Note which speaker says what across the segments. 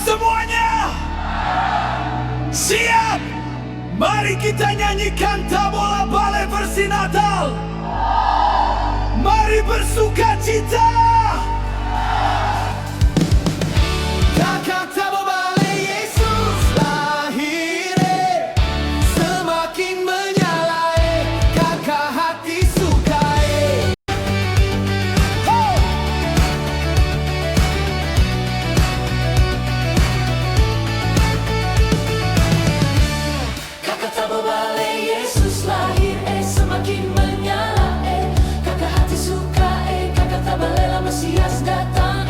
Speaker 1: semuanya. Siap? Mari kita nyanyikan Tabola Balai versi Natal. Mari bersuka cita. Kakak Tabola Balai Yesus lahir, semakin menyala, kakak hati suka.
Speaker 2: Kakak Tabola Balai Yesus lahir, semakin menyala, kakak hati suka, kakak Tabola Mesias datang,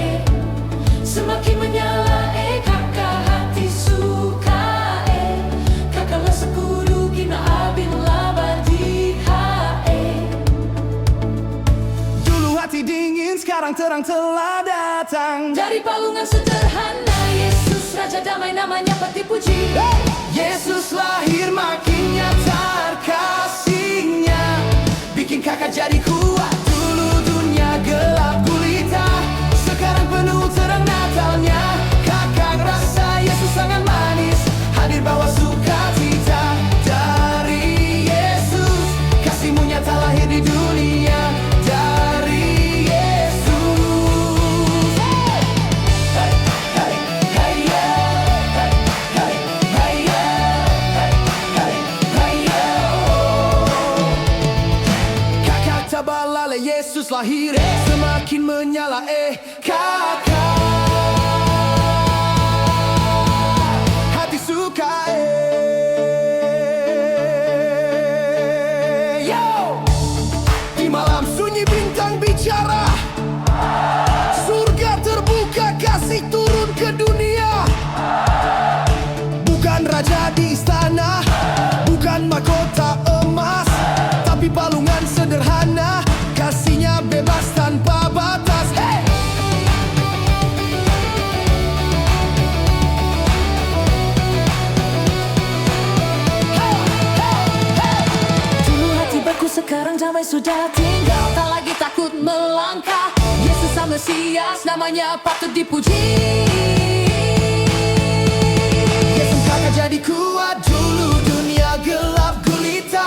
Speaker 2: semakin menyala, kakak hati suka, kakak lah sekudu kina abin labadiha.
Speaker 1: Dulu hati dingin, sekarang terang telah datang.
Speaker 2: Dari palungan sederhana, Yesus Raja Damai namanya patut dipuji.
Speaker 1: Yesus lahir makin nyata kasihnya, bikin kakak jadi kuat. Dulu dunia gelap gulita, sekarang penuh terang Natalnya. Kakak rasa Yesus sangat manis, hadir bawa sukacita. Dari Yesus, kasihmu nyata lahir di dunia. Dari Yesus, hey, hey, hey, yeah. Hey, hey, yeah. Hey, hey, yeah. Kakak Tabola Balai Yesus lahir, semakin menyala, kakak hati suka, yo. Di malam sunyi bintang bicara, surga terbuka, kasih turun ke dunia. Bukan raja di istana, bukan mahkota emas, tapi palungan sederhana, kasihnya bebas tanpa batas. Hey!
Speaker 2: Dulu hati beku, sekarang damai sudah tinggal, tak lagi takut melangkah. Yesus Sang Mesias namanya patut dipuji.
Speaker 1: Yesus kakak jadi kuat. Dulu dunia gelap gulita,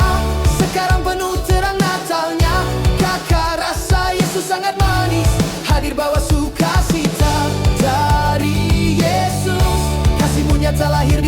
Speaker 1: sekarang penuh terang Natalnya. Kakak rasa Yesus sangat manis, hadir bawa sukacita. Dari Yesus, kasihmu nyata lahir